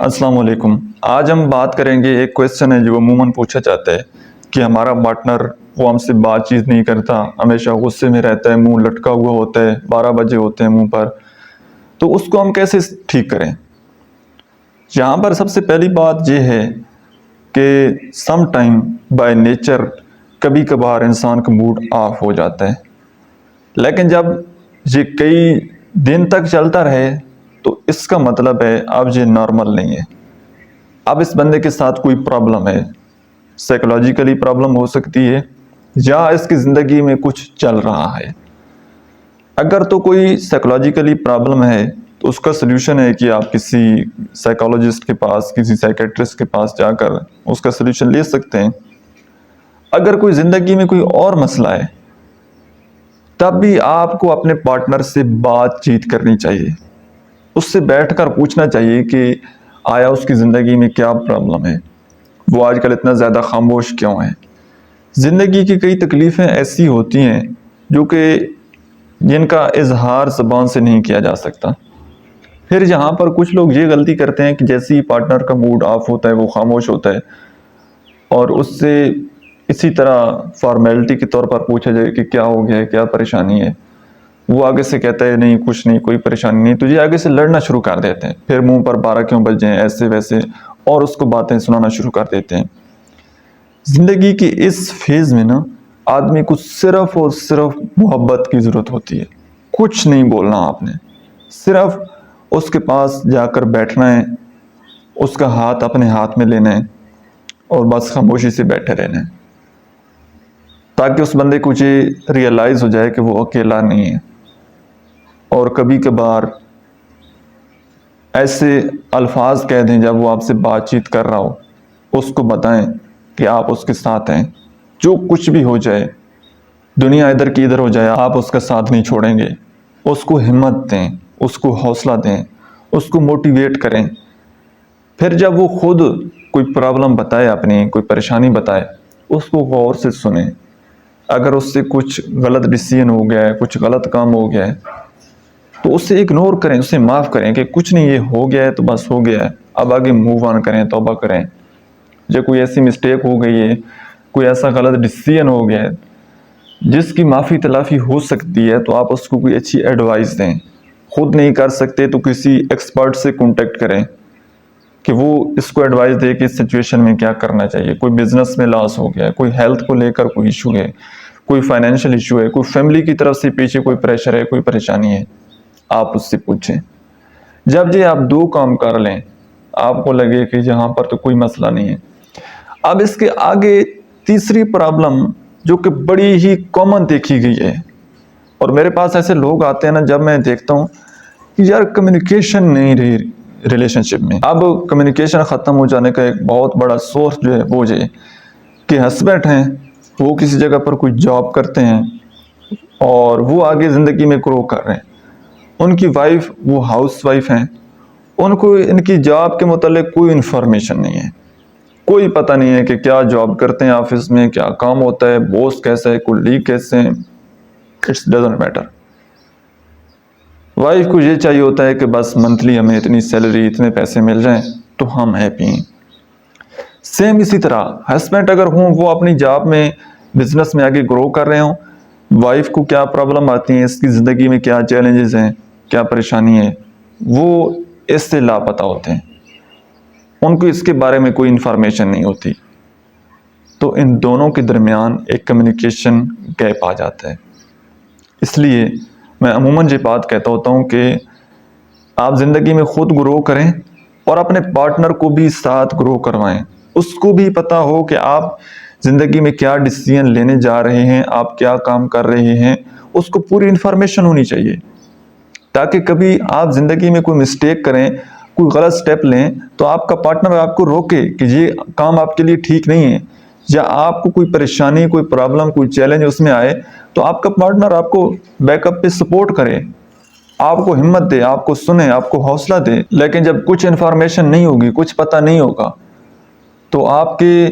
السلام علیکم۔ آج ہم بات کریں گے، ایک کویسچن ہے جو عموماً پوچھا جاتا ہے کہ ہمارا پارٹنر وہ ہم سے بات چیت نہیں کرتا، ہمیشہ غصے میں رہتا ہے، منہ لٹکا ہوا ہوتا ہے، 12 بجے ہوتے ہیں منہ پر، تو اس کو ہم کیسے ٹھیک کریں؟ یہاں پر سب سے پہلی بات یہ ہے کہ سم ٹائم بائی نیچر کبھی کبھار انسان کا موڈ آف ہو جاتا ہے، لیکن جب یہ کئی دن تک چلتا رہے تو اس کا مطلب ہے اب یہ نارمل نہیں ہے، اب اس بندے کے ساتھ کوئی پرابلم ہے، سائیکولوجیکلی پرابلم ہو سکتی ہے یا اس کی زندگی میں کچھ چل رہا ہے۔ اگر تو کوئی سائیکولوجیکلی پرابلم ہے تو اس کا سلیوشن ہے کہ آپ کسی سائیکالوجسٹ کے پاس، کسی سائیکیٹرسٹ کے پاس جا کر اس کا سلیوشن لے سکتے ہیں۔ اگر کوئی زندگی میں کوئی اور مسئلہ ہے تب بھی آپ کو اپنے پارٹنر سے بات چیت کرنی چاہیے، اس سے بیٹھ کر پوچھنا چاہیے کہ آیا اس کی زندگی میں کیا پرابلم ہے، وہ آج کل اتنا زیادہ خاموش کیوں ہے۔ زندگی کی کئی تکلیفیں ایسی ہوتی ہیں جو کہ جن کا اظہار زبان سے نہیں کیا جا سکتا۔ پھر یہاں پر کچھ لوگ یہ غلطی کرتے ہیں کہ جیسے ہی پارٹنر کا موڈ آف ہوتا ہے وہ خاموش ہوتا ہے اور اس سے اسی طرح فارمیلٹی کے طور پر پوچھا جائے کہ کیا ہو گیا ہے، کیا پریشانی ہے، وہ آگے سے کہتا ہے نہیں کچھ نہیں، کوئی پریشانی نہیں، تو یہ آگے سے لڑنا شروع کر دیتے ہیں، پھر منہ پر 12 کیوں بج جائیں ایسے ویسے، اور اس کو باتیں سنانا شروع کر دیتے ہیں۔ زندگی کی اس فیز میں آدمی کو صرف اور صرف محبت کی ضرورت ہوتی ہے، کچھ نہیں بولنا آپ نے، صرف اس کے پاس جا کر بیٹھنا ہے، اس کا ہاتھ اپنے ہاتھ میں لینا ہے اور بس خاموشی سے بیٹھے رہنا ہے، تاکہ اس بندے کو یہ ریئلائز ہو جائے کہ وہ اکیلا نہیں ہے۔ اور کبھی کبھار ایسے الفاظ کہہ دیں جب وہ آپ سے بات چیت کر رہا ہو، اس کو بتائیں کہ آپ اس کے ساتھ ہیں، جو کچھ بھی ہو جائے، دنیا ادھر کی ادھر ہو جائے، آپ اس کا ساتھ نہیں چھوڑیں گے۔ اس کو ہمت دیں، اس کو حوصلہ دیں، اس کو موٹیویٹ کریں۔ پھر جب وہ خود کوئی پرابلم بتائے، اپنی کوئی پریشانی بتائے، اس کو غور سے سنیں۔ اگر اس سے کچھ غلط ڈیسیژن ہو گیا ہے، کچھ غلط کام ہو گیا ہے تو اسے اگنور کریں، اسے معاف کریں کہ کچھ نہیں، یہ ہو گیا ہے تو بس ہو گیا ہے، اب آگے موو آن کریں، توبہ کریں۔ جب کوئی ایسی مسٹیک ہو گئی ہے، کوئی ایسا غلط ڈیسیژن ہو گیا ہے جس کی معافی تلافی ہو سکتی ہے، تو آپ اس کو کوئی اچھی ایڈوائس دیں۔ خود نہیں کر سکتے تو کسی ایکسپرٹ سے کانٹیکٹ کریں کہ وہ اس کو ایڈوائس دے کہ اس سچویشن میں کیا کرنا چاہیے۔ کوئی بزنس میں لاس ہو گیا ہے، کوئی ہیلتھ کو لے کر کوئی ایشو ہے، کوئی فائنینشیل ایشو ہے، کوئی فیملی کی طرف سے پیچھے کوئی پریشر ہے، کوئی پریشانی ہے، آپ اس سے پوچھیں۔ جب آپ 2 کام کر لیں، آپ کو لگے کہ یہاں پر تو کوئی مسئلہ نہیں ہے۔ اب اس کے آگے تیسری پرابلم جو کہ بڑی ہی کامن دیکھی گئی ہے، اور میرے پاس ایسے لوگ آتے ہیں جب میں دیکھتا ہوں کہ یار کمیونیکیشن نہیں رہی ریلیشن شپ میں۔ اب کمیونیکیشن ختم ہو جانے کا ایک بہت بڑا سورس جو ہے وہ یہ کہ ہسبینڈ ہیں، وہ کسی جگہ پر کوئی جاب کرتے ہیں اور وہ آگے زندگی میں گرو کر رہے ہیں، ان کی وائف وہ ہاؤس وائف ہیں، ان کو ان کی جاب کے متعلق کوئی انفارمیشن نہیں ہے، کوئی پتہ نہیں ہے کہ کیا جاب کرتے ہیں آفس میں، کیا کام ہوتا ہے، بوس کیسا ہے، کولیگ کیسے ہیں، اٹس ڈزنٹ میٹر۔ وائف کو یہ چاہیے ہوتا ہے کہ بس منتھلی ہمیں اتنی سیلری، اتنے پیسے مل جائیں تو ہم ہیپی ہیں۔ سیم اسی طرح ہسبینڈ اگر ہوں، وہ اپنی جاب میں، بزنس میں آگے گرو کر رہے ہوں، وائف کو کیا پرابلم آتی ہیں، اس کی زندگی میں کیا چیلنجز ہیں، کیا پریشانی ہے، وہ اس سے لاپتہ ہوتے ہیں، ان کو اس کے بارے میں کوئی انفارمیشن نہیں ہوتی، تو ان دونوں کے درمیان ایک کمیونیکیشن گیپ آ جاتا ہے۔ اس لیے میں عموماً یہ بات کہتا ہوتا ہوں کہ آپ زندگی میں خود گرو کریں اور اپنے پارٹنر کو بھی ساتھ گرو کروائیں، اس کو بھی پتہ ہو کہ آپ زندگی میں کیا ڈیسیژن لینے جا رہے ہیں، آپ کیا کام کر رہے ہیں، اس کو پوری انفارمیشن ہونی چاہیے، تاکہ کبھی آپ زندگی میں کوئی مسٹیک کریں، کوئی غلط سٹیپ لیں تو آپ کا پارٹنر آپ کو روکے کہ یہ کام آپ کے لیے ٹھیک نہیں ہے، یا آپ کو کوئی پریشانی، کوئی پرابلم، کوئی چیلنج اس میں آئے تو آپ کا پارٹنر آپ کو بیک اپ پہ سپورٹ کرے، آپ کو ہمت دے، آپ کو سنے، آپ کو حوصلہ دے۔ لیکن جب کچھ انفارمیشن نہیں ہوگی، کچھ پتہ نہیں ہوگا، تو آپ کے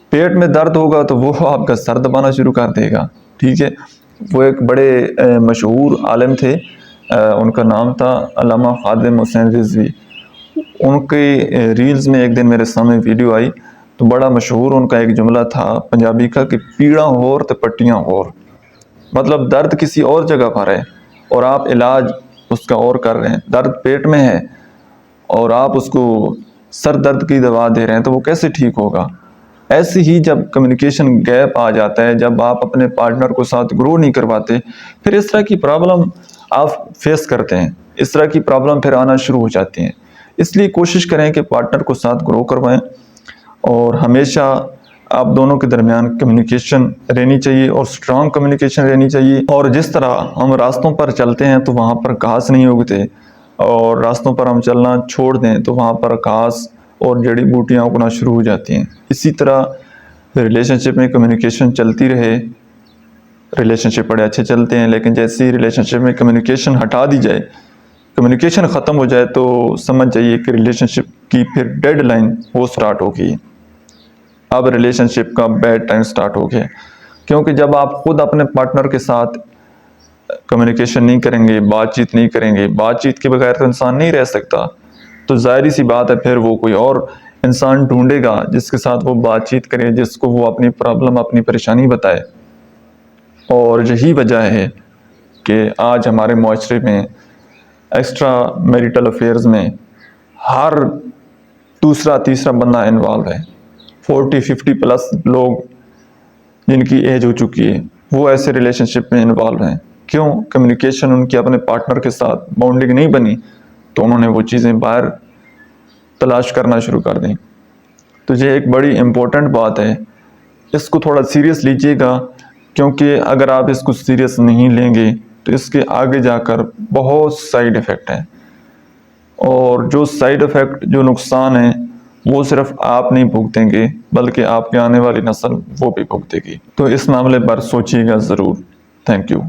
پیٹ میں درد ہوگا تو وہ آپ کا سر دبانا شروع کر دے گا، ٹھیک ہے۔ وہ ایک بڑے مشہور عالم تھے، ان کا نام تھا علامہ خادم حسین رضوی۔ ان کے ریلز میں ایک دن میرے سامنے ویڈیو آئی تو بڑا مشہور ان کا ایک جملہ تھا پنجابی کا کہ پیڑاں ہور تے پٹیاں ہور، مطلب درد کسی اور جگہ پر ہے اور آپ علاج اس کا اور کر رہے ہیں. درد پیٹ میں ہے اور آپ اس کو سر درد کی دوا دے رہے ہیں تو وہ کیسے ٹھیک ہوگا؟ ایسے ہی جب کمیونیکیشن گیپ آ جاتا ہے، جب آپ اپنے پارٹنر کو ساتھ گرو نہیں کرواتے، پھر اس طرح کی پرابلم آپ فیس کرتے ہیں، اس طرح کی پرابلم پھر آنا شروع ہو جاتی ہیں. اس لیے کوشش کریں کہ پارٹنر کو ساتھ گرو کروائیں اور ہمیشہ آپ دونوں کے درمیان کمیونیکیشن رہنی چاہیے اور سٹرانگ کمیونیکیشن رہنی چاہیے. اور جس طرح ہم راستوں پر چلتے ہیں تو وہاں پر گھاس نہیں اگتے، اور راستوں پر ہم چلنا چھوڑ دیں تو وہاں پر گھاس اور جڑی بوٹیاں اگنا شروع ہو جاتی ہیں. اسی طرح ریلیشن شپ میں کمیونیکیشن چلتی رہے. ریلیشن شپ بڑے اچھے چلتے ہیں، لیکن جیسے ہی ریلیشن شپ میں کمیونیکیشن ہٹا دی جائے، کمیونیکیشن ختم ہو جائے تو سمجھ جائیے کہ ریلیشن شپ کی پھر ڈیڈ لائن وہ سٹارٹ ہوگی. اب ریلیشن شپ کا بیڈ ٹائم سٹارٹ ہو گیا، کیونکہ جب آپ خود اپنے پارٹنر کے ساتھ کمیونیکیشن نہیں کریں گے، بات چیت نہیں کریں گے، بات چیت کے بغیر تو انسان نہیں رہ سکتا، تو ظاہری سی بات ہے پھر وہ کوئی اور انسان ڈھونڈے گا جس کے ساتھ وہ بات چیت کرے، جس کو وہ اپنی پرابلم اپنی پریشانی بتائے. اور یہی وجہ ہے کہ آج ہمارے معاشرے میں ایکسٹرا میریٹل افیئرز میں ہر دوسرا تیسرا بندہ انوالو ہے. 40-50 پلس لوگ جن کی ایج ہو چکی ہے وہ ایسے ریلیشن شپ میں انوالو ہیں. کیوں؟ کمیونیکیشن ان کی اپنے پارٹنر کے ساتھ بانڈنگ نہیں بنی تو انہوں نے وہ چیزیں باہر تلاش کرنا شروع کر دیں. تو یہ ایک بڑی امپورٹنٹ بات ہے، اس کو تھوڑا سیریس لیجئے گا، کیونکہ اگر آپ اس کو سیریس نہیں لیں گے تو اس کے آگے جا کر بہت سائیڈ ایفیکٹ ہیں، اور جو سائیڈ ایفیکٹ جو نقصان ہیں وہ صرف آپ نہیں بھگتیں گے بلکہ آپ کے آنے والی نسل وہ بھی بھگتے گی. تو اس معاملے پر سوچیے گا ضرور. Thank you.